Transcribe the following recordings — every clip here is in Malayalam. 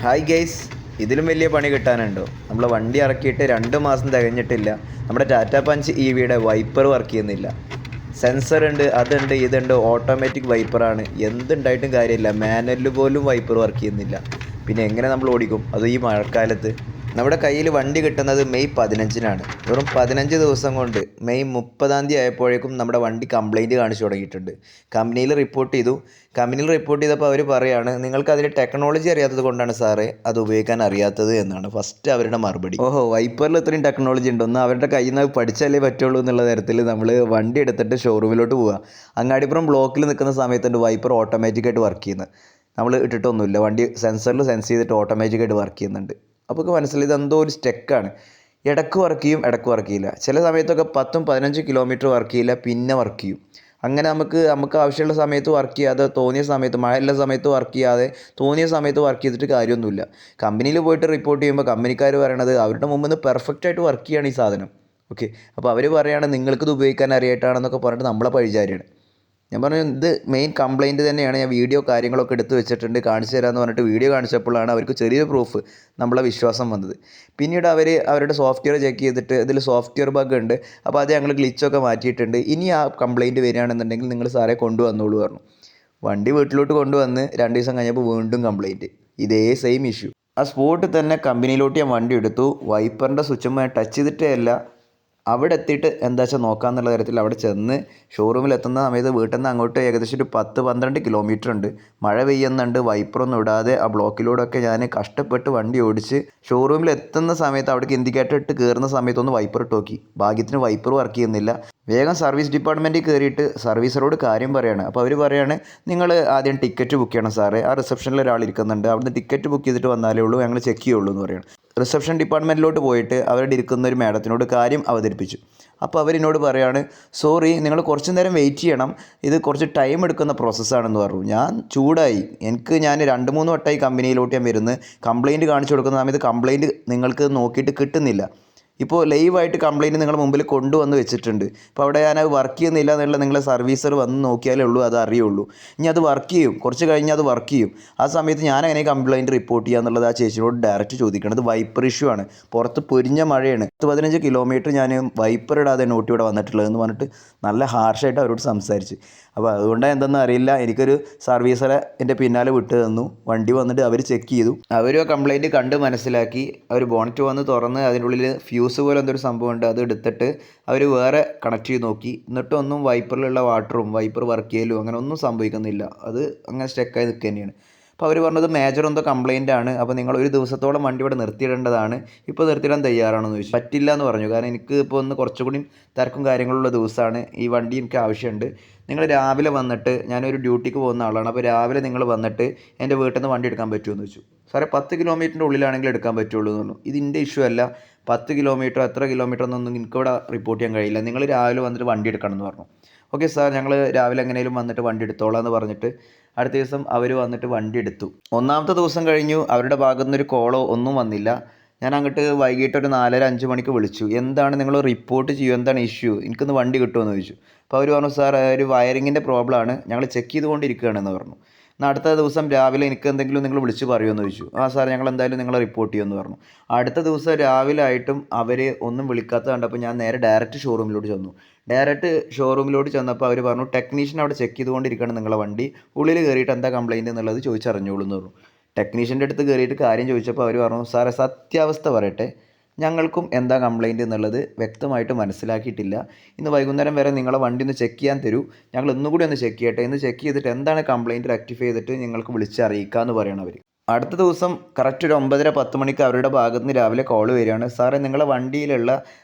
ഹായ് ഗൈസ്, ഇതിലും വലിയ പണി കിട്ടാനുണ്ടോ? നമ്മൾ വണ്ടി ഇറക്കിയിട്ട് 2 മാസം തികഞ്ഞിട്ടില്ല. നമ്മുടെ ടാറ്റ പഞ്ച് EVയുടെ വൈപ്പർ വർക്ക് ചെയ്യുന്നില്ല. സെൻസർ ഉണ്ട്, അതുണ്ട്, ഇതുണ്ട്, ഓട്ടോമാറ്റിക് വൈപ്പറാണ്. എന്തുണ്ടായിട്ടും കാര്യമില്ല. മാനുവലിൽ പോലും വൈപ്പർ വർക്ക് ചെയ്യുന്നില്ല. പിന്നെ എങ്ങനെ നമ്മൾ ഓടിക്കും, അത് ഈ മഴക്കാലത്ത്? നമ്മുടെ കയ്യിൽ വണ്ടി കിട്ടുന്നത് മെയ് 15-നാണ്. വെറും 15 ദിവസം കൊണ്ട് മെയ് 30-ാം തീയതി ആയപ്പോഴേക്കും നമ്മുടെ വണ്ടി കംപ്ലയിൻറ്റ് കാണിച്ചു തുടങ്ങിയിട്ടുണ്ട്. കമ്പനിയിൽ റിപ്പോർട്ട് ചെയ്തപ്പോൾ അവർ പറയുകയാണ്, നിങ്ങൾക്ക് അതിൽ ടെക്നോളജി അറിയാത്തത് കൊണ്ടാണ് സാറേ അത് ഉപയോഗിക്കാൻ അറിയാത്തത് എന്നാണ് ഫസ്റ്റ് അവരുടെ മറുപടി. ഓഹോ, വൈപ്പറിൽ ഇത്രയും ടെക്നോളജി ഉണ്ടോ? അവരുടെ കയ്യിൽ നിന്ന് പഠിച്ചാലേ പറ്റുള്ളൂ എന്നുള്ള തരത്തിൽ നമ്മൾ വണ്ടി എടുത്തിട്ട് ഷോറൂമിലോട്ട് പോവുക. അങ്ങാടിപ്പുറം ബ്ലോക്കിൽ നിൽക്കുന്ന സമയത്തുണ്ട് വൈപ്പർ ഓട്ടോമാറ്റിക്കായിട്ട് വർക്ക് ചെയ്യുന്നത്. നമ്മൾ ഇട്ടിട്ടൊന്നുമില്ല, വണ്ടി സെൻസറിൽ സെൻസ് ചെയ്തിട്ട് ഓട്ടോമാറ്റിക്കായിട്ട് വർക്ക് ചെയ്യുന്നുണ്ട്. അപ്പോൾ മനസ്സിലായി ഇതെന്തോ ഒരു സ്റ്റെക്കാണ്. ഇടയ്ക്ക് വർക്ക് ചെയ്യും, ഇടയ്ക്ക് വർക്ക് ചെയ്യില്ല. ചില സമയത്തൊക്കെ 10-15 കിലോമീറ്റർ വർക്ക് ചെയ്യില്ല, പിന്നെ വർക്ക് ചെയ്യും. അങ്ങനെ നമുക്ക് ആവശ്യമുള്ള സമയത്ത് വർക്ക് ചെയ്യാതെ, തോന്നിയ സമയത്ത്, മഴയുള്ള സമയത്ത് വർക്ക് ചെയ്യാതെ, തോന്നിയ സമയത്ത് വർക്ക് ചെയ്തിട്ട് കാര്യമൊന്നുമില്ല. കമ്പനിയിൽ പോയിട്ട് റിപ്പോർട്ട് ചെയ്യുമ്പോൾ കമ്പനിക്കാർ പറയണത് അവരുടെ മുമ്പിൽ നിന്ന് പെർഫെക്റ്റായിട്ട് വർക്ക് ചെയ്യുകയാണ് ഈ സാധനം. ഓക്കെ, അപ്പോൾ അവർ പറയുകയാണ് നിങ്ങൾക്കിത് ഉപയോഗിക്കാൻ അറിയായിട്ടാണെന്നൊക്കെ പറഞ്ഞിട്ട് നമ്മളെ പഴിചാരിയാണ്. ഞാൻ പറഞ്ഞു ഇത് മെയിൻ കംപ്ലയിൻറ്റ് തന്നെയാണ്. ഞാൻ വീഡിയോ കാര്യങ്ങളൊക്കെ എടുത്ത് വെച്ചിട്ടുണ്ട്, കാണിച്ചു തരാമെന്ന് പറഞ്ഞിട്ട് വീഡിയോ കാണിച്ചപ്പോഴാണ് അവർക്ക് ചെറിയൊരു പ്രൂഫ്, നമ്മളെ വിശ്വാസം വന്നത്. പിന്നീട് അവരുടെ സോഫ്റ്റ്വെയർ ചെക്ക് ചെയ്തിട്ട് ഇതിൽ സോഫ്റ്റ്വെയർ ബഗ് ഉണ്ട്, അപ്പോൾ അത് ഞങ്ങൾ ഗ്ലിച്ചൊക്കെ മാറ്റിയിട്ടുണ്ട്, ഇനി ആ കംപ്ലയിൻറ്റ് വരികയാണെന്നുണ്ടെങ്കിൽ നിങ്ങൾ സാറേ കൊണ്ടുവന്നോളൂ പറഞ്ഞു. വണ്ടി വീട്ടിലോട്ട് കൊണ്ടുവന്ന് 2 ദിവസം കഴിഞ്ഞപ്പോൾ വീണ്ടും കംപ്ലയിൻറ്റ്, ഇതേ സെയിം ഇഷ്യൂ. ആ സ്പോട്ടിൽ തന്നെ കമ്പനിയിലോട്ട് ഞാൻ വണ്ടി എടുത്തു. വൈപ്പറിൻ്റെ സ്വിച്ചുമ്പോൾ ടച്ച് ചെയ്തിട്ടേ അല്ല, അവിടെ എത്തിയിട്ട് എന്താ വെച്ചാൽ നോക്കാമെന്നുള്ള തരത്തിൽ അവിടെ ചെന്ന് ഷോറൂമിൽ എത്തുന്ന സമയത്ത് വീട്ടിൽ നിന്ന് അങ്ങോട്ട് ഏകദേശം ഒരു 10-12 കിലോമീറ്റർ ഉണ്ട്. മഴ പെയ്യുന്നുണ്ട്, വൈപ്പറൊന്നും ഇടാതെ ആ ബ്ലോക്കിലൂടെയൊക്കെ ഞാൻ കഷ്ടപ്പെട്ട് വണ്ടി ഓടിച്ച് ഷോറൂമിൽ എത്തുന്ന സമയത്ത് അവിടേക്ക് ഇൻഡിക്കേറ്റർ ഇട്ട് കയറുന്ന സമയത്തൊന്ന് വൈപ്പർ ഇട്ട് നോക്കി. ഭാഗ്യത്തിന് വൈപ്പർ വർക്ക് ചെയ്യുന്നില്ല. വേഗം സർവീസ് ഡിപ്പാർട്ട്മെൻറ്റിൽ കയറിയിട്ട് സർവീസറോട് കാര്യം പറയുകയാണ്. അപ്പോൾ അവർ പറയുകയാണ്, നിങ്ങൾ ആദ്യം ടിക്കറ്റ് ബുക്ക് ചെയ്യണം സാറേ, ആ റിസപ്ഷനിൽ ഒരാൾ ഇരിക്കുന്നുണ്ട്, അവിടുന്ന് ടിക്കറ്റ് ബുക്ക് ചെയ്തിട്ട് വന്നാലേ ഉള്ളൂ ഞങ്ങൾ ചെക്ക് ചെയ്യുള്ളൂ എന്ന് പറയുകയാണ്. റിസപ്ഷൻ ഡിപ്പാർട്ട്മെൻറ്റിലോട്ട് പോയിട്ട് അവരുടെ ഇരിക്കുന്ന ഒരു മാഡത്തിനോട് കാര്യം അവതരിപ്പിച്ചു. അപ്പോൾ അവരെന്നോട് പറയുകയാണ്, സോറി നിങ്ങൾ കുറച്ച് നേരം വെയിറ്റ് ചെയ്യണം, ഇത് കുറച്ച് ടൈം എടുക്കുന്ന പ്രോസസ്സാണെന്ന് പറഞ്ഞു. ഞാൻ ചൂടായി. ഞാൻ 2-3 വട്ടമായി കമ്പനിയിലോട്ട് ഞാൻ വരുന്നത്, കംപ്ലയിൻറ്റ് കാണിച്ചു കൊടുക്കുന്ന സമയത്ത് കംപ്ലയിൻറ്റ് നിങ്ങൾക്ക് നോക്കിയിട്ട് കിട്ടുന്നില്ല. ഇപ്പോൾ ലൈവായിട്ട് കംപ്ലയിൻറ്റ് നിങ്ങളുടെ മുമ്പിൽ കൊണ്ടുവന്ന് വെച്ചിട്ടുണ്ട്. ഇപ്പോൾ അവിടെ ഞാനത് വർക്ക് ചെയ്യുന്നില്ല എന്നുള്ള നിങ്ങളെ സർവീസർ വന്ന് നോക്കിയാലേ ഉള്ളൂ അത് അറിയുള്ളൂ. ഇനി അത് വർക്ക് ചെയ്യും, കുറച്ച് കഴിഞ്ഞാൽ അത് വർക്ക് ചെയ്യും. ആ സമയത്ത് ഞാൻ എങ്ങനെ കംപ്ലയിൻറ്റ് റിപ്പോർട്ട് ചെയ്യുക എന്നുള്ളത് ആ ചേച്ചിയോട് ഡയറക്റ്റ് ചോദിക്കണം. അത് വൈപ്പർ ഇഷ്യൂ ആണ്, പുറത്ത് പൊരിഞ്ഞ മഴയാണ്, 10-15 കിലോമീറ്റർ ഞാൻ വൈപ്പർ ഇടാതെ നോട്ടി ഇവിടെ വന്നിട്ടുള്ളതെന്ന് പറഞ്ഞിട്ട് നല്ല ഹാർഷായിട്ട് അവരോട് സംസാരിച്ച്. അപ്പോൾ അതുകൊണ്ട് എന്തെന്ന് അറിയില്ല, എനിക്കൊരു സർവീസറെ എൻ്റെ പിന്നാലെ വിട്ട് തന്നു. വണ്ടി വന്നിട്ട് അവർ ചെക്ക് ചെയ്തു. അവർ ആ കംപ്ലയിൻറ്റ് കണ്ട് മനസ്സിലാക്കി. അവർ ബോണറ്റ് വന്ന് തുറന്ന് അതിൻ്റെ ഉള്ളിൽ ഫ്യൂസ് പോലെ എന്തൊരു സംഭവമുണ്ട്, അത് എടുത്തിട്ട് അവർ വേറെ കണക്ട് ചെയ്ത് നോക്കി. എന്നിട്ടൊന്നും വൈപ്പറിലുള്ള വാട്ടറും വൈപ്പർ വർക്ക് ചെയ്യലും അങ്ങനെ ഒന്നും സംഭവിക്കുന്നില്ല. അത് അങ്ങനെ സ്റ്റക്കായി നിൽക്കുക തന്നെയാണ്. അപ്പോൾ അവർ പറഞ്ഞത് മേജർ എന്തോ കംപ്ലയിൻ്റ് ആണ്, അപ്പോൾ നിങ്ങൾ ഒരു ദിവസത്തോളം വണ്ടി ഇവിടെ നിർത്തിയിടേണ്ടതാണ്, ഇപ്പോൾ നിർത്തിയിടാൻ തയ്യാറാണെന്ന് ചോദിച്ചു. പറ്റില്ല എന്ന് പറഞ്ഞു. കാരണം എനിക്ക് ഇപ്പോൾ ഒന്ന് കുറച്ചുകൂടി തിരക്കും കാര്യങ്ങളുള്ള ദിവസമാണ്, ഈ വണ്ടി എനിക്ക് ആവശ്യമുണ്ട്. നിങ്ങൾ രാവിലെ വന്നിട്ട്, ഞാനൊരു ഡ്യൂട്ടിക്ക് പോകുന്ന ആളാണ്, അപ്പോൾ രാവിലെ നിങ്ങൾ വന്നിട്ട് എൻ്റെ വീട്ടിൽ നിന്ന് വണ്ടി എടുക്കാൻ പറ്റുമോ എന്ന് ചോദിച്ചു. സാറേ 10 കിലോമീറ്ററിൻ്റെ ഉള്ളിലാണെങ്കിൽ എടുക്കാൻ പറ്റുള്ളൂ എന്ന് പറഞ്ഞു. ഇതിൻ്റെ ഇഷ്യൂ അല്ല, 10 കിലോമീറ്റർ എത്ര കിലോമീറ്റർ എന്നൊന്നും എനിക്കിവിടെ റിപ്പോർട്ട് ചെയ്യാൻ കഴിയില്ല, നിങ്ങൾ രാവിലെ വന്നിട്ട് വണ്ടി എടുക്കണം എന്ന് പറഞ്ഞു. ഓക്കെ സാർ, ഞങ്ങൾ രാവിലെ എങ്ങനെയും വന്നിട്ട് വണ്ടി എടുത്തോളാം എന്ന് പറഞ്ഞിട്ട് അടുത്ത ദിവസം അവർ വന്നിട്ട് വണ്ടി എടുത്തു. 1-ാമത്തെ ദിവസം കഴിഞ്ഞു, അവരുടെ ഭാഗത്തു നിന്നൊരു കോളോ ഒന്നും വന്നില്ല. ഞാൻ അങ്ങോട്ട് വൈകിട്ട് ഒരു 4-5 മണിക്ക് വിളിച്ചു. എന്താണ് നിങ്ങൾ റിപ്പോർട്ട് ചെയ്യൂ, എന്താണ് ഇഷ്യൂ, എനിക്കൊന്ന് വണ്ടി കിട്ടുമെന്ന് ചോദിച്ചു. അപ്പോൾ അവർ പറഞ്ഞു, സാർ ഒരു വയറിങ്ങിൻ്റെ പ്രോബ്ലമാണ്, ഞങ്ങൾ ചെക്ക് ചെയ്തുകൊണ്ടിരിക്കുകയാണെന്ന് പറഞ്ഞു. എന്നാൽ അടുത്ത ദിവസം രാവിലെ എനിക്ക് എന്തെങ്കിലും നിങ്ങൾ വിളിച്ച് പറയുമെന്ന് ചോദിച്ചു. ആ സാർ ഞങ്ങൾ എന്തായാലും നിങ്ങളെ റിപ്പോർട്ട് ചെയ്യുമെന്ന് പറഞ്ഞു. അടുത്ത ദിവസം രാവിലെ ആയിട്ടും അവർ ഒന്നും വിളിക്കാത്ത കണ്ടപ്പോൾ ഞാൻ നേരെ ഡയറക്റ്റ് ഷോറൂമിലോട്ട് ചെന്നു. അവർ പറഞ്ഞു, ടെക്നീഷ്യൻ അവിടെ ചെക്ക് ചെയ്തുകൊണ്ടിരിക്കുകയാണ് നിങ്ങളെ വണ്ടി, ഉള്ളിൽ കയറിയിട്ട് എന്താ കംപ്ലയിൻറ്റ് എന്നുള്ളത് ചോദിച്ചറിഞ്ഞോളൂ എന്ന് പറഞ്ഞു. ടെക്നീഷ്യൻ്റെ അടുത്ത് കയറിയിട്ട് കാര്യം ചോദിച്ചപ്പോൾ അവർ പറഞ്ഞു, സാറേ സത്യാവസ്ഥ പറയട്ടെ, ഞങ്ങൾക്കും എന്താ കംപ്ലയിൻറ്റ് എന്നുള്ളത് വ്യക്തമായിട്ട് മനസ്സിലാക്കിയിട്ടില്ല. ഇന്ന് വൈകുന്നേരം വരെ നിങ്ങളെ വണ്ടി ഒന്ന് ചെക്ക് ചെയ്യാൻ തരൂ, ഞങ്ങൾ ഒന്നുകൂടി ഒന്ന് ചെക്ക് ചെയ്യട്ടെ, ഇന്ന് ചെക്ക് ചെയ്തിട്ട് എന്താണ് കംപ്ലയിൻറ്റ് റെക്ടിഫൈ ചെയ്തിട്ട് നിങ്ങൾക്ക് വിളിച്ച് അറിയിക്കാമെന്ന് പറയണം അവർ. അടുത്ത ദിവസം കറക്റ്റ് ഒരു 9:30-10 മണിക്ക് അവരുടെ ഭാഗത്ത് നിന്ന് രാവിലെ കോൾ വരികയാണ്, സാറേ നിങ്ങളെ വണ്ടിയിലുള്ള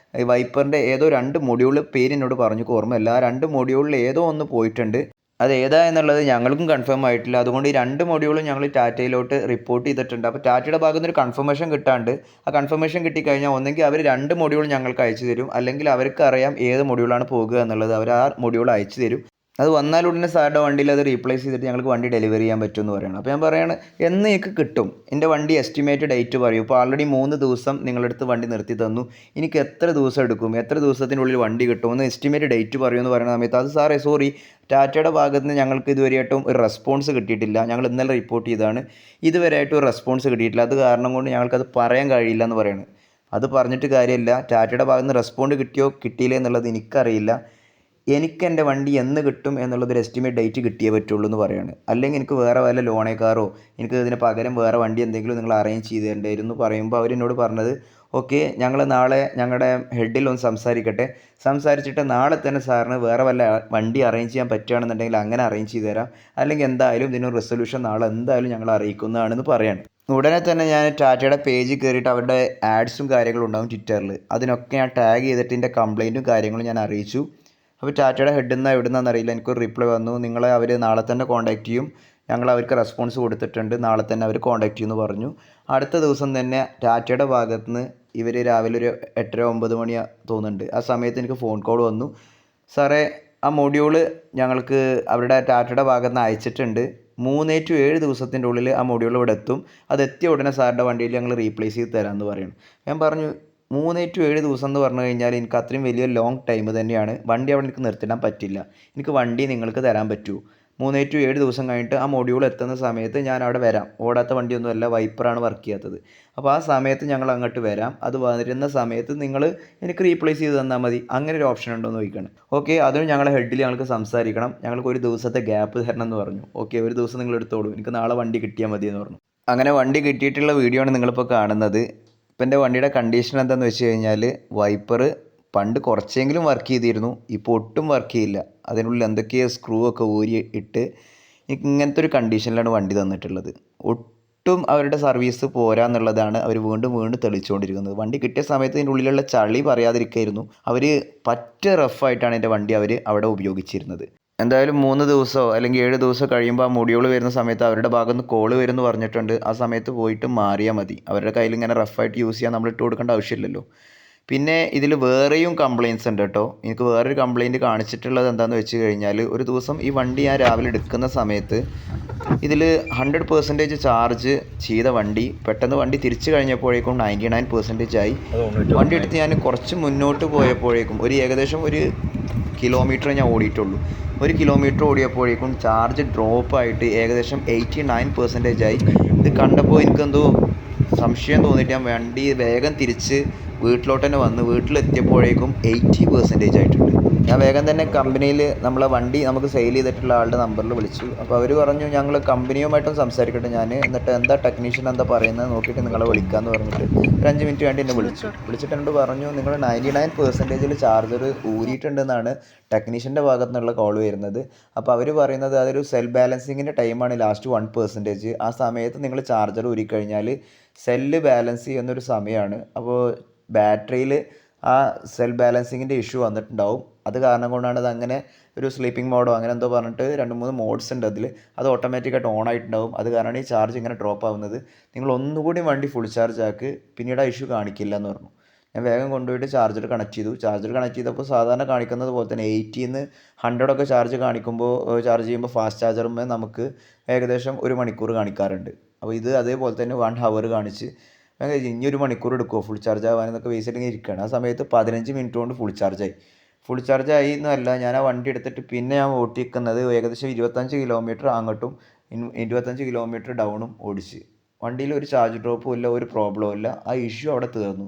വൈപ്പറിൻ്റെ ഏതോ 2 മൊഡ്യൂൾ പേര് എന്നോട് പറഞ്ഞു, ഓർമ്മയില്ല, ആ 2 മൊഡ്യൂളിൽ ഏതോ ഒന്ന് പോയിട്ടുണ്ട്, അത് ഏതാ എന്നുള്ളത് ഞങ്ങൾക്കും കൺഫേം ആയിട്ടില്ല. അതുകൊണ്ട് ഈ 2 മൊഡ്യൂളും ഞങ്ങൾ ടാറ്റയിലോട്ട് റിപ്പോർട്ട് ചെയ്തിട്ടുണ്ട്. അപ്പോൾ ടാറ്റയുടെ ഭാഗത്ത് നിന്ന് ഒരു കൺഫർമേഷൻ കിട്ടാണ്ട്, ആ കൺഫർമേഷൻ കിട്ടിക്കഴിഞ്ഞാൽ ഒന്നെങ്കിൽ അവർ 2 മൊഡ്യൂൾ ഞങ്ങൾക്ക് അയച്ചു തരും, അല്ലെങ്കിൽ അവർക്ക് അറിയാം ഏത് മൊഡ്യൂളാണ് പോകുക എന്നുള്ളത്, അവർ ആ മൊഡ്യൂൾ അയച്ചു തരും. അത് വന്നാലുടനെ സാറിൻ്റെ വണ്ടിയിൽ അത് റീപ്ലേസ് ചെയ്തിട്ട് ഞങ്ങൾക്ക് വണ്ടി ഡെലിവറി ചെയ്യാൻ പറ്റുമെന്ന് പറയണം. അപ്പോൾ ഞാൻ പറയാണ് എന്ന് എനിക്ക് കിട്ടും, എൻ്റെ വണ്ടി എസ്റ്റിമേറ്റ് ഡേറ്റ് പറയും. ഇപ്പോൾ ആൾറെഡി 3 ദിവസം നിങ്ങളടുത്ത് വണ്ടി നിർത്തി തന്നു, എനിക്ക് എത്ര ദിവസം എടുക്കും, എത്ര ദിവസത്തിനുള്ളിൽ വണ്ടി കിട്ടുമെന്ന് എസ്റ്റിമേറ്റ് ഡേറ്റ് പറയുമെന്ന് പറയുന്ന സമയത്ത് അത് സാറേ സോറി, ടാറ്റയുടെ ഭാഗത്ത് നിന്ന് ഞങ്ങൾക്ക് ഇതുവരെയായിട്ടും ഒരു റെസ്പോൺസ് കിട്ടിയിട്ടില്ല, ഞങ്ങൾ ഇന്നലെ റിപ്പോർട്ട് ചെയ്തതാണ്, ഇതുവരെയായിട്ടും ഒരു റെസ്പോൺസ് കിട്ടിയിട്ടില്ല, അത് കാരണം കൊണ്ട് ഞങ്ങൾക്കത് പറയാൻ കഴിയില്ല എന്ന് പറയുന്നത്. അത് പറഞ്ഞിട്ട് കാര്യമില്ല, ടാറ്റയുടെ ഭാഗത്ത് നിന്ന് റെസ്പോണ്ട് കിട്ടിയോ കിട്ടിയില്ലേ എന്നുള്ളത് എനിക്കറിയില്ല. എനിക്ക് എൻ്റെ വണ്ടി എന്ന് കിട്ടും എന്നുള്ളതൊരു എസ്റ്റിമേറ്റ് ഡേറ്റ് കിട്ടിയേ പറ്റുള്ളൂ എന്ന് പറയാണ്. അല്ലെങ്കിൽ എനിക്ക് വേറെ വല്ല ലോണേക്കാരോ എനിക്ക് ഇതിന് പകരം വേറെ വണ്ടി എന്തെങ്കിലും നിങ്ങൾ അറേഞ്ച് ചെയ്ത് തരേണ്ടിയിരുന്നു പറയുമ്പോൾ അവരെന്നോട് പറഞ്ഞത് ഓക്കെ, ഞങ്ങൾ നാളെ ഞങ്ങളുടെ ഹെഡിൽ ഒന്ന് സംസാരിക്കട്ടെ, സംസാരിച്ചിട്ട് നാളെ തന്നെ സാറിന് വേറെ വല്ല വണ്ടി അറേഞ്ച് ചെയ്യാൻ പറ്റുകയാണെന്നുണ്ടെങ്കിൽ അങ്ങനെ അറേഞ്ച് ചെയ്ത് തരാം, അല്ലെങ്കിൽ എന്തായാലും ഇതിനൊരു റെസൊല്യൂഷൻ നാളെ എന്തായാലും ഞങ്ങൾ അറിയിക്കുന്നതാണെന്ന് പറയാണ്. ഉടനെ തന്നെ ഞാൻ ടാറ്റയുടെ പേജിൽ കയറിയിട്ട് അവരുടെ ആഡ്സും കാര്യങ്ങളും ഉണ്ടാകും ട്വിറ്ററിൽ, അതിനൊക്കെ ഞാൻ ടാഗ് ചെയ്തിട്ട് എൻ്റെ കംപ്ലയിൻറ്റും കാര്യങ്ങളും ഞാൻ അറിയിച്ചു. അപ്പോൾ ടാറ്റയുടെ ഹെഡിൽ നിന്ന് എവിടെ നിന്നാണെന്ന് അറിയില്ല, എനിക്കൊരു റിപ്ലൈ വന്നു, നിങ്ങളെ അവർ നാളെ തന്നെ കോൺടാക്റ്റ് ചെയ്യും, ഞങ്ങൾ അവർക്ക് റെസ്പോൺസ് കൊടുത്തിട്ടുണ്ട്, നാളെ തന്നെ അവർ കോൺടാക്റ്റ് ചെയ്യുമെന്ന് പറഞ്ഞു. അടുത്ത ദിവസം തന്നെ ടാറ്റയുടെ ഭാഗത്ത് നിന്ന് ഇവർ രാവിലെ ഒരു 8-9 മണി തോന്നുന്നുണ്ട്, ആ സമയത്ത് എനിക്ക് ഫോൺ കോൾ വന്നു, സാറേ ആ മൊഡ്യൂള് ഞങ്ങൾക്ക് അവരുടെ ടാറ്റയുടെ ഭാഗത്ത് നിന്ന് അയച്ചിട്ടുണ്ട്, 3 to 7 ദിവസത്തിൻ്റെ ഉള്ളിൽ ആ മൊഡ്യൂൾ ഇവിടെ എത്തും, അത് എത്തിയ ഉടനെ സാറിൻ്റെ വണ്ടിയിൽ ഞങ്ങൾ റീപ്ലേസ് ചെയ്ത് തരാമെന്ന് പറയുന്നു. ഞാൻ പറഞ്ഞു 3 to 7 ദിവസം എന്ന് പറഞ്ഞു കഴിഞ്ഞാൽ എനിക്ക് അത്രയും വലിയ ലോങ് ടൈം തന്നെയാണ്, വണ്ടി അവിടെ എനിക്ക് നിർത്തിടാൻ പറ്റില്ല, എനിക്ക് വണ്ടി നിങ്ങൾക്ക് തരാൻ പറ്റുമോ, 3 to 7 ദിവസം കഴിഞ്ഞിട്ട് ആ മൊഡ്യൂൾ എത്തുന്ന സമയത്ത് ഞാൻ അവിടെ വരാം, ഓടാത്ത വണ്ടിയൊന്നുമല്ല, വൈപ്പറാണ് വർക്ക് ചെയ്യാത്തത്, അപ്പോൾ ആ സമയത്ത് ഞങ്ങൾ അങ്ങോട്ട് വരാം, അത് വരുന്ന സമയത്ത് നിങ്ങൾ എനിക്ക് റീപ്ലേസ് ചെയ്ത് തന്നാൽ മതി, അങ്ങനെ ഒരു ഓപ്ഷൻ ഉണ്ടോ എന്ന് ചോദിക്കണം. ഓക്കെ, അതും ഞങ്ങളുടെ ഹെഡിൽ ഞങ്ങൾക്ക് സംസാരിക്കണം, ഞങ്ങൾക്ക് ഒരു ദിവസത്തെ ഗ്യാപ്പ് തരണം എന്ന് പറഞ്ഞു. ഓക്കെ, ഒരു ദിവസം നിങ്ങൾ എടുത്തോളൂ, എനിക്ക് നാളെ വണ്ടി കിട്ടിയാൽ മതി എന്ന് പറഞ്ഞു. അങ്ങനെ വണ്ടി കിട്ടിയിട്ടുള്ള വീഡിയോ ആണ് നിങ്ങളിപ്പോൾ കാണുന്നത്. ഇപ്പം എൻ്റെ വണ്ടിയുടെ കണ്ടീഷൻ എന്താണെന്ന് വെച്ച് കഴിഞ്ഞാൽ വൈപ്പർ പണ്ട് കുറച്ചെങ്കിലും വർക്ക് ചെയ്തിരുന്നു, ഇപ്പോൾ ഒട്ടും വർക്ക് ചെയ്യില്ല, അതിനുള്ളിൽ എന്തൊക്കെയോ സ്ക്രൂ ഒക്കെ ഊരി ഇട്ട് എനിക്ക് ഇങ്ങനത്തെ ഒരു കണ്ടീഷനിലാണ് വണ്ടി തന്നിട്ടുള്ളത്. ഒട്ടും അവരുടെ സർവീസ് പോരാ എന്നുള്ളതാണ് അവർ വീണ്ടും വീണ്ടും തെളിച്ചുകൊണ്ടിരിക്കുന്നത്. വണ്ടി കിട്ടിയ സമയത്ത് ഇതിൻ്റെ ഉള്ളിലുള്ള ചളി പറയാതിരിക്കായിരുന്നു, അവർ പറ്റ റഫായിട്ടാണ് എൻ്റെ വണ്ടി അവർ അവിടെ ഉപയോഗിച്ചിരുന്നത്. എന്തായാലും 3 ദിവസമോ അല്ലെങ്കിൽ 7 ദിവസമോ കഴിയുമ്പോൾ ആ മൊഡ്യൂൾ വരുന്ന സമയത്ത് അവരുടെ ഭാഗത്ത് നിന്ന് കോള് വരുമെന്ന് പറഞ്ഞിട്ടുണ്ട്, ആ സമയത്ത് പോയിട്ട് മാറിയാൽ മതി, അവരുടെ കയ്യിൽ ഇങ്ങനെ റഫായിട്ട് യൂസ് ചെയ്യാൻ നമ്മൾ ഇട്ട് കൊടുക്കേണ്ട ആവശ്യമില്ലല്ലോ. പിന്നെ ഇതിൽ വേറെയും കംപ്ലയിൻറ്റ്സ് ഉണ്ട് കേട്ടോ. എനിക്ക് വേറൊരു കംപ്ലയിൻറ്റ് കാണിച്ചിട്ടുള്ളത് എന്താണെന്ന് വെച്ച് കഴിഞ്ഞാൽ, ഒരു ദിവസം ഈ വണ്ടി ഞാൻ രാവിലെ എടുക്കുന്ന സമയത്ത് ഇതിൽ 100% ചാർജ് ചെയ്ത വണ്ടി പെട്ടെന്ന് വണ്ടി തിരിച്ചു കഴിഞ്ഞപ്പോഴേക്കും 99% ആയി. വണ്ടി എടുത്ത് ഞാൻ കുറച്ച് മുന്നോട്ട് പോയപ്പോഴേക്കും ഏകദേശം 1 കിലോമീറ്റർ ഞാൻ ഓടിയിട്ടുള്ളൂ, 1 കിലോമീറ്റർ ഓടിയപ്പോഴേക്കും ചാർജ് ഡ്രോപ്പായിട്ട് ഏകദേശം 89% ആയി. ഇത് കണ്ടപ്പോൾ എനിക്കെന്തോ സംശയം തോന്നിയിട്ട് ഞാൻ വണ്ടി വേഗം തിരിച്ച് വീട്ടിലോട്ട് തന്നെ വന്ന് വീട്ടിലെത്തിയപ്പോഴേക്കും 80% ആയിട്ടുണ്ട്. ഞാൻ വേഗം തന്നെ കമ്പനിയിൽ നമ്മളെ വണ്ടി നമുക്ക് സെയിൽ ചെയ്തിട്ടുള്ള ആളുടെ നമ്പറിൽ വിളിച്ചു. അപ്പോൾ അവർ പറഞ്ഞു ഞങ്ങൾ കമ്പനിയുമായിട്ടും സംസാരിക്കട്ടെ, ഞാൻ എന്നിട്ട് എന്താ ടെക്നീഷ്യൻ എന്താ പറയുന്നത് നോക്കിയിട്ട് നിങ്ങളെ വിളിക്കാമെന്ന് പറഞ്ഞിട്ട് ഒരു 5 മിനിറ്റ് വേണ്ടി എന്നെ വിളിച്ചിട്ട് എന്നോട് പറഞ്ഞു നിങ്ങൾ 99% ചാർജർ ഊരിയിട്ടുണ്ടെന്നാണ് ടെക്നീഷ്യൻ്റെ ഭാഗത്തു നിന്നുള്ള കോൾ വരുന്നത്. അപ്പോൾ അവർ പറയുന്നത് അതൊരു സെൽഫ് ബാലൻസിങ്ങിൻ്റെ ടൈമാണ് ലാസ്റ്റ് 1%, ആ സമയത്ത് നിങ്ങൾ ചാർജർ ഊരിക്കഴിഞ്ഞാൽ സെല്ല് ബാലൻസ് ചെയ്യുന്നൊരു സമയമാണ്, അപ്പോൾ ബാറ്ററിയിൽ ആ സെൽഫ് ബാലൻസിങ്ങിൻ്റെ ഇഷ്യൂ വന്നിട്ടുണ്ടാവും, അത് കാരണം കൊണ്ടാണ് അത് അങ്ങനെ ഒരു സ്ലീപ്പിംഗ് മോഡോ അങ്ങനെ എന്തോ പറഞ്ഞിട്ട് 2-3 മോഡ്സ് ഉണ്ട് അതിൽ, അത് ഓട്ടോമാറ്റിക്കായിട്ട് ഓൺ ആയിട്ടുണ്ടാവും, അത് കാരണമാണ് ഈ ചാർജ് ഇങ്ങനെ ഡ്രോപ്പ് ആവുന്നത്. നിങ്ങൾ ഒന്നുകൂടി വണ്ടി ഫുൾ ചാർജ് ആക്ക്, പിന്നീട് ആ ഇഷ്യൂ കാണിക്കില്ല എന്ന് പറഞ്ഞു. ഞാൻ വേഗം കൊണ്ടുപോയിട്ട് ചാർജർ കണക്ട് ചെയ്തു. ചാർജർ കണക്ട് ചെയ്തപ്പോൾ സാധാരണ കാണിക്കുന്നത് പോലെ തന്നെ 80-ന്ന് 100 ചാർജ് ചാർജ് ചെയ്യുമ്പോൾ ഫാസ്റ്റ് ചാർജറുമ്പോൾ നമുക്ക് ഏകദേശം 1 മണിക്കൂർ കാണിക്കാറുണ്ട്. അപ്പോൾ ഇത് അതേപോലെ തന്നെ 1 hour കാണിച്ച് ഇനി 1 മണിക്കൂർ എടുക്കുമോ ഫുൾ ചാർജ് ആവാനെന്നൊക്കെ വെച്ചിട്ട് ഇരിക്കുകയാണ്. ആ സമയത്ത് 15 മിനിറ്റ് കൊണ്ട് ഫുൾ ചാർജായി എന്നല്ല, ഞാൻ ആ വണ്ടി എടുത്തിട്ട് പിന്നെ ഞാൻ ഓട്ടിക്കുന്നത് ഏകദേശം 25 കിലോമീറ്റർ അങ്ങോട്ടും 25 കിലോമീറ്റർ ഡൗണും ഓടിച്ച്. വണ്ടിയിൽ ഒരു ചാർജ് ഡ്രോപ്പും ഇല്ല, ഒരു പ്രോബ്ലവും ഇല്ല, ആ ഇഷ്യൂ അവിടെ തീർന്നു.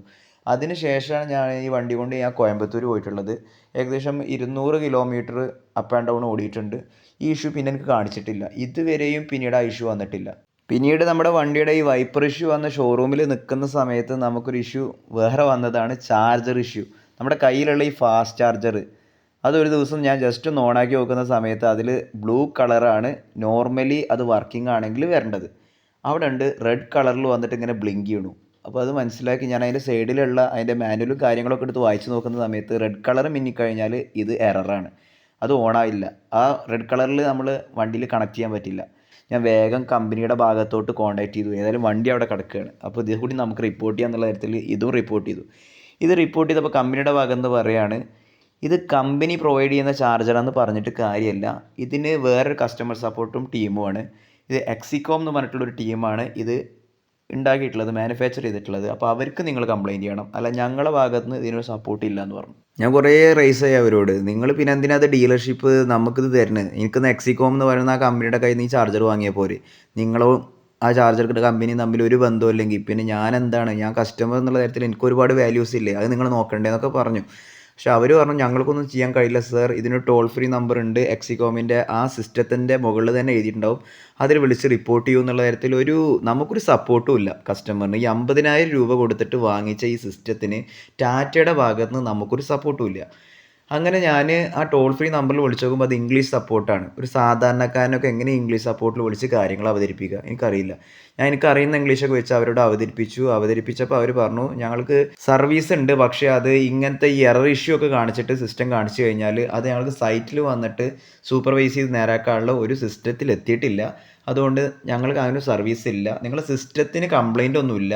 അതിന് ശേഷമാണ് ഞാൻ ഈ വണ്ടി കൊണ്ട് ഞാൻ കോയമ്പത്തൂർ പോയിട്ടുള്ളത്. ഏകദേശം 200 കിലോമീറ്റർ അപ്പ് ആൻഡ് ഡൗൺ ഓടിയിട്ടുണ്ട്. ഈ ഇഷ്യൂ പിന്നെ എനിക്ക് കാണിച്ചിട്ടില്ല, ഇതുവരെയും പിന്നീട് ആ ഇഷ്യൂ വന്നിട്ടില്ല. പിന്നീട് നമ്മുടെ വണ്ടിയുടെ ഈ വൈപ്പർ ഇഷ്യൂ വന്ന ഷോറൂമിൽ നിൽക്കുന്ന സമയത്ത് നമുക്കൊരു ഇഷ്യൂ വേറെ വന്നതാണ്, ചാർജർ ഇഷ്യൂ. നമ്മുടെ കയ്യിലുള്ള ഈ ഫാസ്റ്റ് ചാർജർ അതൊരു ദിവസം ഞാൻ ജസ്റ്റ് ഒന്ന് ഓണാക്കി നോക്കുന്ന സമയത്ത് അതിൽ ബ്ലൂ കളറാണ് നോർമലി അത് വർക്കിംഗ് ആണെങ്കിൽ വരേണ്ടത്, അവിടെ ഉണ്ട് റെഡ് കളറിൽ വന്നിട്ട് ഇങ്ങനെ ബ്ലിങ്ക് ചെയ്യണു. അപ്പോൾ അത് മനസ്സിലാക്കി ഞാൻ അതിൻ്റെ സൈഡിലുള്ള അതിൻ്റെ മാനുവലും കാര്യങ്ങളൊക്കെ എടുത്ത് വായിച്ച് നോക്കുന്ന സമയത്ത് റെഡ് കളർ മിന്നിക്കഴിഞ്ഞാൽ ഇത് എററാണ്, അത് ഓണായില്ല, ആ റെഡ് കളറിൽ നമ്മൾ വണ്ടിയിൽ കണക്ട് ചെയ്യാൻ പറ്റില്ല. ഞാൻ വേഗം കമ്പനിയുടെ ഭാഗത്തോട്ട് കോൺടാക്ട് ചെയ്തു, ഏതായാലും വണ്ടി അവിടെ കിടക്കുകയാണ്, അപ്പോൾ ഇത് കൂടി നമുക്ക് റിപ്പോർട്ട് ചെയ്യാന്നുള്ള തരത്തിൽ ഇതും റിപ്പോർട്ട് ചെയ്തു. ഇത് റിപ്പോർട്ട് ചെയ്തപ്പോൾ കമ്പനിയുടെ ഭാഗത്ത് നിന്ന് പറയുകയാണ് ഇത് കമ്പനി പ്രൊവൈഡ് ചെയ്യുന്ന ചാർജറാന്ന് പറഞ്ഞിട്ട് കാര്യമല്ല. ഇതിന് വേറൊരു കസ്റ്റമർ സപ്പോർട്ടും ടീമുമാണ്. ഇത് എക്സികോം എന്ന് പറഞ്ഞിട്ടുള്ളൊരു ടീമാണ് ഇത് ഉണ്ടാക്കിയിട്ടുള്ളത്, മാനുഫാക്ചർ ചെയ്തിട്ടുള്ളത്. അപ്പോൾ അവർക്ക് നിങ്ങൾ കംപ്ലയിൻറ്റ് ചെയ്യണം, അല്ല ഞങ്ങളുടെ ഭാഗത്ത് നിന്ന് ഇതിനൊരു സപ്പോർട്ട് ഇല്ല എന്ന് പറഞ്ഞു. ഞാൻ കുറേ റേസ് ആയി അവരോട്, നിങ്ങൾ പിന്നെ എന്തിനാ അത് ഡീലർഷിപ്പ് നമുക്കിത് തരുന്നത്, എനിക്കൊന്ന് എക്സികോം എന്ന് പറയുന്ന ആ കമ്പനിയുടെ കയ്യിൽ നിന്ന് ഈ ചാർജർ വാങ്ങിയാൽ പോരെ, നിങ്ങളോ ആ ചാർജർ കമ്പനിയും തമ്മിൽ ഒരു ബന്ധമില്ലെങ്കിൽ പിന്നെ ഞാൻ എന്താണ്, ഞാൻ കസ്റ്റമർ എന്നുള്ള തരത്തിൽ എനിക്ക് ഒരുപാട് വാല്യൂസ് ഇല്ലേ, അത് നിങ്ങൾ നോക്കണ്ടേന്നൊക്കെ പറഞ്ഞു. പക്ഷെ അവർ പറഞ്ഞു ഞങ്ങൾക്കൊന്നും ചെയ്യാൻ കഴിയില്ല സർ, ഇതിന് ടോൾ ഫ്രീ നമ്പർ ഉണ്ട്, എക്സികോമിൻ്റെ ആ സിസ്റ്റത്തിൻ്റെ മുകളിൽ തന്നെ എഴുതിയിട്ടുണ്ടാവും, അതിൽ വിളിച്ച് റിപ്പോർട്ട് ചെയ്യൂ എന്നുള്ള തരത്തിൽ നമുക്കൊരു സപ്പോർട്ടും ഇല്ല കസ്റ്റമറിന്. ഈ 50,000 രൂപ കൊടുത്തിട്ട് വാങ്ങിച്ച ഈ സിസ്റ്റത്തിന് ടാറ്റയുടെ ഭാഗത്ത് നിന്ന് നമുക്കൊരു സപ്പോർട്ടും ഇല്ല. അങ്ങനെ ഞാൻ ആ ടോൾ ഫ്രീ നമ്പറിൽ വിളിച്ച് നോക്കുമ്പോൾ അത് ഇംഗ്ലീഷ് സപ്പോർട്ടാണ്. ഒരു സാധാരണക്കാരനൊക്കെ എങ്ങനെ ഇംഗ്ലീഷ് സപ്പോർട്ടിൽ വിളിച്ച് കാര്യങ്ങൾ അവതരിപ്പിക്കുക, എനിക്കറിയില്ല. എനിക്കറിയുന്ന ഇംഗ്ലീഷൊക്കെ വെച്ച് അവരോട് അവതരിപ്പിച്ചപ്പോൾ അവർ പറഞ്ഞു ഞങ്ങൾക്ക് സർവീസ് ഉണ്ട്, പക്ഷേ അത് ഇങ്ങനത്തെ ഈ എറർ ഇഷ്യൂ ഒക്കെ കാണിച്ചിട്ട് സിസ്റ്റം കാണിച്ചു കഴിഞ്ഞാൽ അത് ഞങ്ങൾക്ക് സൈറ്റിൽ വന്നിട്ട് സൂപ്പർവൈസ് ചെയ്ത് നേരാക്കാനുള്ള ഒരു സിസ്റ്റത്തിൽ എത്തിയിട്ടില്ല, അതുകൊണ്ട് ഞങ്ങൾക്ക് അങ്ങനെ ഒരു സർവീസ് ഇല്ല. നിങ്ങളുടെ സിസ്റ്റത്തിന് കംപ്ലൈൻ്റ് ഒന്നുമില്ല,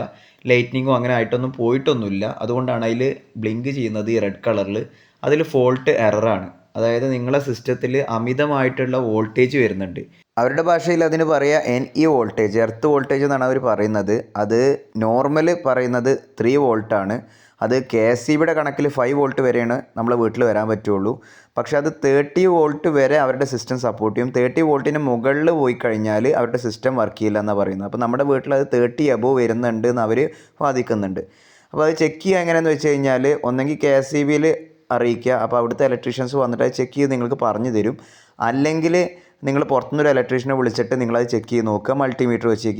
ലൈറ്റ്നിങ്ങോ അങ്ങനെ ആയിട്ടൊന്നും പോയിട്ടൊന്നുമില്ല, അതുകൊണ്ടാണ് അതിൽ ബ്ലിങ്ക് ചെയ്യുന്നത് ഈ റെഡ് കളറിൽ, അതിൽ ഫോൾട്ട് എററാണ്. അതായത് നിങ്ങളെ സിസ്റ്റത്തിൽ അമിതമായിട്ടുള്ള വോൾട്ടേജ് വരുന്നുണ്ട്. അവരുടെ ഭാഷയിൽ അതിന് പറയുക NE വോൾട്ടേജ്, എർത്ത് വോൾട്ടേജ് എന്നാണ് അവർ പറയുന്നത്. അത് നോർമൽ പറയുന്നത് 3 വോൾട്ടാണ്. അത് KSEBിയുടെ കണക്കിൽ 5 വോൾട്ട് വരെയാണ് നമ്മളെ വീട്ടിൽ വരാൻ പറ്റുള്ളൂ. പക്ഷേ അത് 30 വോൾട്ട് വരെ അവരുടെ സിസ്റ്റം സപ്പോർട്ട് ചെയ്യും. 30 വോൾട്ടിന് മുകളിൽ പോയി കഴിഞ്ഞാൽ അവരുടെ സിസ്റ്റം വർക്ക് ചെയ്യില്ല എന്നാണ് പറയുന്നത്. അപ്പോൾ നമ്മുടെ വീട്ടിൽ അത് 30 എബോവ് വരുന്നുണ്ട് എന്ന് അവർ വാദിക്കുന്നുണ്ട്. അപ്പോൾ അത് ചെക്ക് ചെയ്യുക എങ്ങനെയാണെന്ന് വെച്ച് കഴിഞ്ഞാൽ ഒന്നെങ്കിൽ KSEBിയിൽ അറിയിക്കുക, അപ്പോൾ അവിടുത്തെ ഇലക്ട്രീഷ്യൻസ് വന്നിട്ട് അത് ചെക്ക് ചെയ്ത് നിങ്ങൾക്ക് പറഞ്ഞു തരും. അല്ലെങ്കിൽ നിങ്ങൾ പുറത്തുനിന്നൊരു ഇലക്ട്രീഷ്യനെ വിളിച്ചിട്ട് നിങ്ങളത് ചെക്ക് ചെയ്ത് നോക്കുക, മൾട്ടിമീറ്റർ വെച്ച്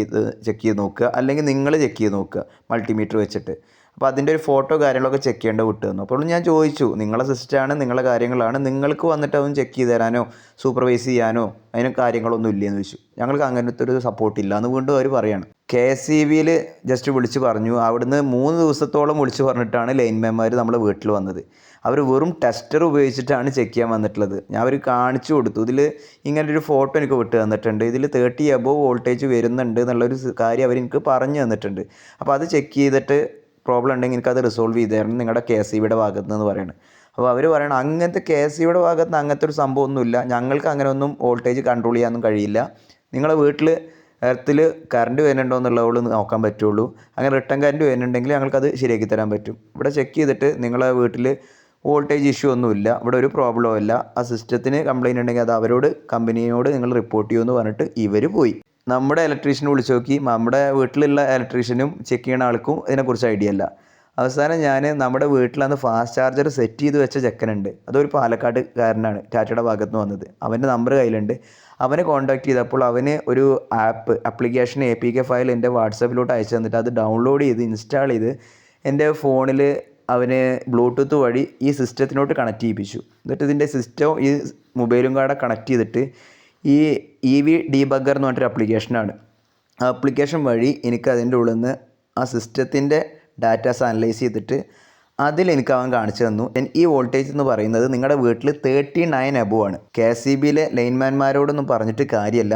ചെക്ക് ചെയ്ത് നോക്കുക, അല്ലെങ്കിൽ നിങ്ങൾ ചെക്ക് ചെയ്ത് നോക്കുക മൾട്ടിമീറ്റർ വെച്ചിട്ട്. അപ്പോൾ അതിൻ്റെ ഒരു ഫോട്ടോ കാര്യങ്ങളൊക്കെ ചെക്ക് ചെയ്യേണ്ട വിട്ടു തന്നു. അപ്പോൾ ഞാൻ ചോദിച്ചു നിങ്ങളെ സിസ്റ്റമാണ്, നിങ്ങളെ കാര്യങ്ങളാണ്, നിങ്ങൾക്ക് വന്നിട്ട് അതൊന്നും ചെക്ക് ചെയ്ത് തരാനോ സൂപ്പർവൈസ് ചെയ്യാനോ അതിന് കാര്യങ്ങളൊന്നും ഇല്ലയെന്ന് ചോദിച്ചു. ഞങ്ങൾക്ക് അങ്ങനത്തെ ഒരു സപ്പോർട്ട് ഇല്ല എന്ന് വീണ്ടും അവർ പറയാണ്. KSEBിയിൽ ജസ്റ്റ് വിളിച്ച് പറഞ്ഞു, അവിടുന്ന് 3 ദിവസത്തോളം വിളിച്ച് പറഞ്ഞിട്ടാണ് ലൈൻമാൻമാർ നമ്മളെ വീട്ടിൽ വന്നത്. അവർ വെറും ടെസ്റ്റർ ഉപയോഗിച്ചിട്ടാണ് ചെക്ക് ചെയ്യാൻ വന്നിട്ടുള്ളത്. ഞാൻ അവർ കാണിച്ചു കൊടുത്തു, ഇതിൽ ഇങ്ങനൊരു ഫോട്ടോ എനിക്ക് വിട്ട് തന്നിട്ടുണ്ട്, ഇതിൽ 30 എബോവ് വോൾട്ടേജ് വരുന്നുണ്ട് എന്നുള്ളൊരു കാര്യം അവർ എനിക്ക് പറഞ്ഞു തന്നിട്ടുണ്ട്. അപ്പോൾ അത് ചെക്ക് ചെയ്തിട്ട് പ്രോബ്ലം ഉണ്ടെങ്കിൽ എനിക്കത് റിസോൾവ് ചെയ്ത് തരണം നിങ്ങളുടെ KSEBിയുടെ ഭാഗത്ത് നിന്ന് പറയുന്നത്. അപ്പോൾ അവർ പറയണം അങ്ങനത്തെ KSEBിയുടെ ഭാഗത്ത് നിന്ന് അങ്ങനത്തെ ഒരു സംഭവമൊന്നുമില്ല, ഞങ്ങൾക്ക് അങ്ങനെ ഒന്നും വോൾട്ടേജ് കൺട്രോൾ ചെയ്യാനൊന്നും കഴിയില്ല, നിങ്ങളുടെ വീട്ടിൽ എർത്തിൽ കറണ്ട് വരുന്നുണ്ടോ എന്നുള്ളത് നോക്കാൻ പറ്റുള്ളൂ, അങ്ങനെ റിട്ടേൺ കറണ്ട് വരുന്നുണ്ടെങ്കിൽ ഞങ്ങൾക്കത് ശരിയാക്കി തരാൻ പറ്റും. ഇവിടെ ചെക്ക് ചെയ്തിട്ട് നിങ്ങളെ വീട്ടിൽ വോൾട്ടേജ് ഇഷ്യൂ ഒന്നുമില്ല, ഇവിടെ ഒരു പ്രോബ്ലവും ഇല്ല, ആ സിസ്റ്റത്തിന് കംപ്ലയിൻ്റ് ഉണ്ടെങ്കിൽ അത് അവരോട് കമ്പനിയോട് നിങ്ങൾ റിപ്പോർട്ട് ചെയ്യുമെന്ന് പറഞ്ഞിട്ട് ഇവർ പോയി. നമ്മുടെ ഇലക്ട്രീഷ്യനെ വിളിച്ച് നോക്കി, നമ്മുടെ വീട്ടിലുള്ള ഇലക്ട്രീഷ്യനും ചെക്ക് ചെയ്യുന്ന ആൾക്കും ഇതിനെക്കുറിച്ച് ഐഡിയ ഇല്ല. അവസാനം ഞാൻ നമ്മുടെ വീട്ടിലന്ന് ഫാസ്റ്റ് ചാർജർ സെറ്റ് ചെയ്ത് വെച്ച ചെക്കനുണ്ട്, അതൊരു പാലക്കാട്ടുകാരനാണ്, ടാറ്റയുടെ ഭാഗത്ത് നിന്ന് വന്നത്, അവൻ്റെ നമ്പർ കയ്യിലുണ്ട്. അവനെ കോൺടാക്ട് ചെയ്തപ്പോൾ അവന് ഒരു ആപ്ലിക്കേഷൻ APK ഫയൽ എൻ്റെ വാട്സാപ്പിലോട്ട് അയച്ചു തന്നിട്ട് അത് ഡൗൺലോഡ് ചെയ്ത് ഇൻസ്റ്റാൾ ചെയ്ത് എൻ്റെ ഫോണിൽ അവന് ബ്ലൂടൂത്ത് വഴി ഈ സിസ്റ്റത്തിനോട്ട് കണക്ട് ചെയ്യിപ്പിച്ചു. എന്നിട്ട് ഇതിൻ്റെ സിസ്റ്റം ഈ മൊബൈലും കൂടെ കണക്ട് ചെയ്തിട്ട് ഈ EV ഡീബഗ്ഗർ എന്ന് പറഞ്ഞിട്ടൊരു ആപ്ലിക്കേഷനാണ്, ആ ആപ്ലിക്കേഷൻ വഴി എനിക്ക് അതിൻ്റെ ഉള്ളിൽ നിന്ന് ആ സിസ്റ്റത്തിൻ്റെ ഡാറ്റാസ് അനലൈസ് ചെയ്തിട്ട് അതിലെനിക്ക് അവൻ കാണിച്ചു തന്നു. ഈ വോൾട്ടേജ് എന്ന് പറയുന്നത് നിങ്ങളുടെ വീട്ടിൽ 39 എബോവ് ആണ്. KSEBിയിലെ ലൈൻമാൻമാരോടൊന്നും പറഞ്ഞിട്ട് കാര്യമല്ല,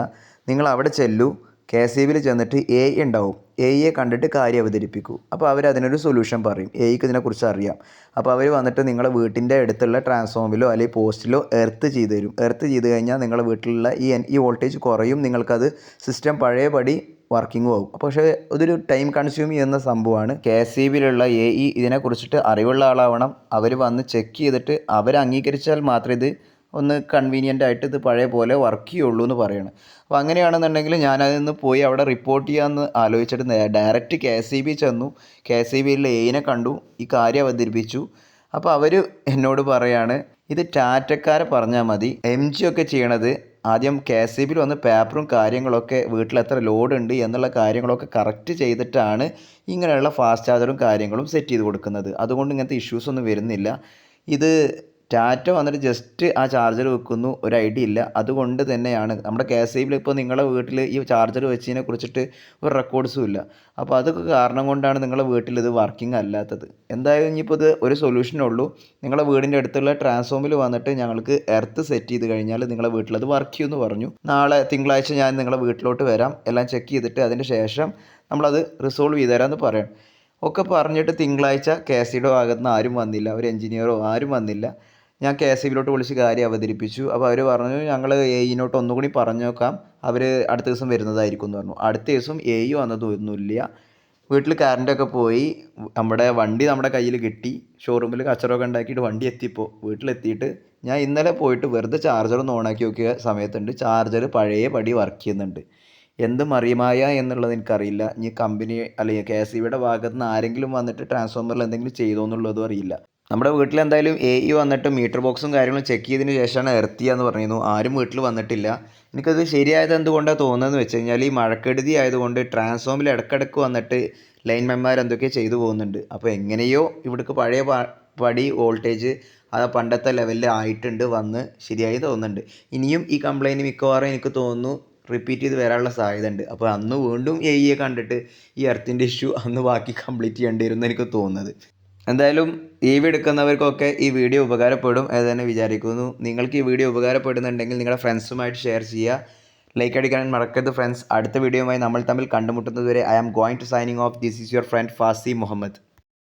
നിങ്ങൾ അവിടെ ചെല്ലൂ, KSEBിയിൽ ചെന്നിട്ട് AI ഉണ്ടാവും, AIയെ കണ്ടിട്ട് കാര്യം അവതരിപ്പിക്കൂ. അപ്പോൾ അവർ അതിനൊരു സൊല്യൂഷൻ പറയും, AIക്ക് ഇതിനെക്കുറിച്ച് അറിയാം. അപ്പോൾ അവർ വന്നിട്ട് നിങ്ങളുടെ വീട്ടിൻ്റെ അടുത്തുള്ള ട്രാൻസ്ഫോമിലോ അല്ലെങ്കിൽ പോസ്റ്റിലോ എർത്ത് ചെയ്ത് തരും. എർത്ത് ചെയ്ത് കഴിഞ്ഞാൽ നിങ്ങളുടെ വീട്ടിലുള്ള ഈ വോൾട്ടേജ് കുറയും, നിങ്ങൾക്കത് സിസ്റ്റം പഴയപടി വർക്കിങ്ങും ആവും. പക്ഷേ അതൊരു ടൈം കൺസ്യൂം ചെയ്യുന്ന സംഭവമാണ്. KSEBിയിലുള്ള AI ഇതിനെക്കുറിച്ചിട്ട് അറിവുള്ള ആളാവണം, അവർ വന്ന് ചെക്ക് ചെയ്തിട്ട് അവർ അംഗീകരിച്ചാൽ മാത്രമേ ഇത് ഒന്ന് കൺവീനിയൻ്റ് ആയിട്ട് ഇത് പഴയ പോലെ വർക്ക് ചെയ്യുള്ളൂ എന്ന് പറയണം. അപ്പോൾ അങ്ങനെയാണെന്നുണ്ടെങ്കിൽ ഞാനതിൽ നിന്ന് പോയി അവിടെ റിപ്പോർട്ട് ചെയ്യാമെന്ന് ആലോചിച്ചിട്ട് ഡയറക്റ്റ് KSEB ചെന്നു, KSEBിയിലെ AIനെ കണ്ടു, ഈ കാര്യം അവതരിപ്പിച്ചു. അപ്പോൾ അവർ എന്നോട് പറയാണ് ഇത് ടാറ്റക്കാരെ പറഞ്ഞാൽ മതി, MG ഒക്കെ ചെയ്യണത് ആദ്യം KSEBിയിൽ വന്ന് പേപ്പറും കാര്യങ്ങളൊക്കെ വീട്ടിൽ എത്ര ലോഡ് ഉണ്ട് എന്നുള്ള കാര്യങ്ങളൊക്കെ കറക്റ്റ് ചെയ്തിട്ടാണ് ഇങ്ങനെയുള്ള ഫാസ്റ്റ് ചാർജറും കാര്യങ്ങളും സെറ്റ് ചെയ്ത് കൊടുക്കുന്നത്, അതുകൊണ്ട് ഇങ്ങനത്തെ ഇഷ്യൂസ് ഒന്നും വരുന്നില്ല. ഇത് ടാറ്റ വന്നിട്ട് ജസ്റ്റ് ആ ചാർജർ വെക്കുന്നു, ഒരു ഐഡിയ ഇല്ല, അതുകൊണ്ട് തന്നെയാണ് നമ്മുടെ KSEBിയിൽ ഇപ്പോൾ നിങ്ങളുടെ വീട്ടിൽ ഈ ചാർജർ വെച്ചതിനെ കുറിച്ചിട്ട് ഒരു റെക്കോർഡ്സും ഇല്ല. അപ്പോൾ അതൊക്കെ കാരണം കൊണ്ടാണ് നിങ്ങളുടെ വീട്ടിൽ ഇത് വർക്കിംഗ് അല്ലാത്തത്. എന്തായാലും ഇനിയിപ്പോൾ ഇത് ഒരു സൊല്യൂഷനേ ഉള്ളൂ, നിങ്ങളുടെ വീടിൻ്റെ അടുത്തുള്ള ട്രാൻസ്ഫോമിൽ വന്നിട്ട് ഞങ്ങൾക്ക് എർത്ത് സെറ്റ് ചെയ്ത് കഴിഞ്ഞാൽ നിങ്ങളുടെ വീട്ടിലത് വർക്ക് ചെയ്യുമെന്ന് പറഞ്ഞു. നാളെ തിങ്കളാഴ്ച ഞാൻ നിങ്ങളുടെ വീട്ടിലോട്ട് വരാം, എല്ലാം ചെക്ക് ചെയ്തിട്ട് അതിന് ശേഷം നമ്മളത് റിസോൾവ് ചെയ്ത് തരാമെന്ന് പറയാം ഒക്കെ പറഞ്ഞിട്ട് തിങ്കളാഴ്ച KSEBിയുടെ ഭാഗത്ത് നിന്ന് ആരും വന്നില്ല, ഒരു എഞ്ചിനീയറോ ആരും വന്നില്ല. ഞാൻ KSEBിലോട്ട് വിളിച്ച് കാര്യം അവതരിപ്പിച്ചു. അപ്പോൾ അവർ പറഞ്ഞു ഞങ്ങൾ AEനോട്ട് ഒന്നുകൂടി പറഞ്ഞു നോക്കാം, അവർ അടുത്ത ദിവസം വരുന്നതായിരിക്കും എന്ന് പറഞ്ഞു. അടുത്ത ദിവസം AE വന്നതൊന്നുമില്ല. വീട്ടിൽ കറണ്ടൊക്കെ പോയി. നമ്മുടെ വണ്ടി നമ്മുടെ കയ്യിൽ കിട്ടി. ഷോറൂമിൽ കച്ചറമൊക്കെ ഉണ്ടാക്കിയിട്ട് വണ്ടി എത്തിയപ്പോൾ വീട്ടിലെത്തിയിട്ട് ഞാൻ ഇന്നലെ പോയിട്ട് വെറുതെ ചാർജർ ഒന്ന് ഓണാക്കി നോക്കിയ സമയത്തുണ്ട് ചാർജർ പഴയ പടി വർക്ക് ചെയ്യുന്നുണ്ട്. എന്ത് മറിമായ എന്നുള്ളത് എനിക്കറിയില്ല. ഇനി കമ്പനി അല്ലെങ്കിൽ KSEബിയുടെ ഭാഗത്ത് നിന്ന് ആരെങ്കിലും വന്നിട്ട് ട്രാൻസ്ഫോമറിൽ എന്തെങ്കിലും ചെയ്തോ എന്നുള്ളതും അറിയില്ല. നമ്മുടെ വീട്ടിൽ എന്തായാലും AE വന്നിട്ട് മീറ്റർ ബോക്സും കാര്യങ്ങളും ചെക്ക് ചെയ്തതിന് ശേഷമാണ് എർത്തിയെന്ന് പറഞ്ഞിരുന്നു. ആരും വീട്ടിൽ വന്നിട്ടില്ല. എനിക്കത് ശരിയായത് എന്തുകൊണ്ടാണ് തോന്നുന്നതെന്ന് വെച്ച് കഴിഞ്ഞാൽ ഈ മഴക്കെടുതി ആയതുകൊണ്ട് ട്രാൻസ്ഫോമിൽ ഇടയ്ക്കിടയ്ക്ക് വന്നിട്ട് ലൈൻമാൻമാർ എന്തൊക്കെ ചെയ്തു പോകുന്നുണ്ട്. അപ്പോൾ എങ്ങനെയോ ഇവിടേക്ക് പഴയ പടി വോൾട്ടേജ് അത് പണ്ടത്തെ ലെവലിൽ ആയിട്ടുണ്ട്, വന്ന് ശരിയായി തോന്നുന്നുണ്ട്. ഇനിയും ഈ കംപ്ലൈൻറ്റ് മിക്കവാറും എനിക്ക് തോന്നുന്നു റിപ്പീറ്റ് ചെയ്ത് വരാനുള്ള സാധ്യത ഉണ്ട്. അപ്പോൾ അന്ന് വീണ്ടും AEയെ കണ്ടിട്ട് ഈ എർത്തിൻ്റെ ഇഷ്യൂ അന്ന് ബാക്കി കംപ്ലീറ്റ് ചെയ്യേണ്ടി വരുമെന്ന് എനിക്ക് തോന്നുന്നത്. എന്തായാലും EV എടുക്കുന്നവർക്കൊക്കെ ഈ വീഡിയോ ഉപകാരപ്പെടും എന്ന് തന്നെ വിചാരിക്കുന്നു. നിങ്ങൾക്ക് ഈ വീഡിയോ ഉപകാരപ്പെടുന്നുണ്ടെങ്കിൽ നിങ്ങളുടെ ഫ്രണ്ട്സുമായിട്ട് ഷെയർ ചെയ്യുക, ലൈക്ക് അടിക്കാൻ മറക്കരുത് ഫ്രണ്ട്സ്. അടുത്ത വീഡിയോയുമായി നമ്മൾ തമ്മിൽ കണ്ടുമുട്ടുന്നതുവരെ I am going to signing off. This is your friend Fasi Muhammad.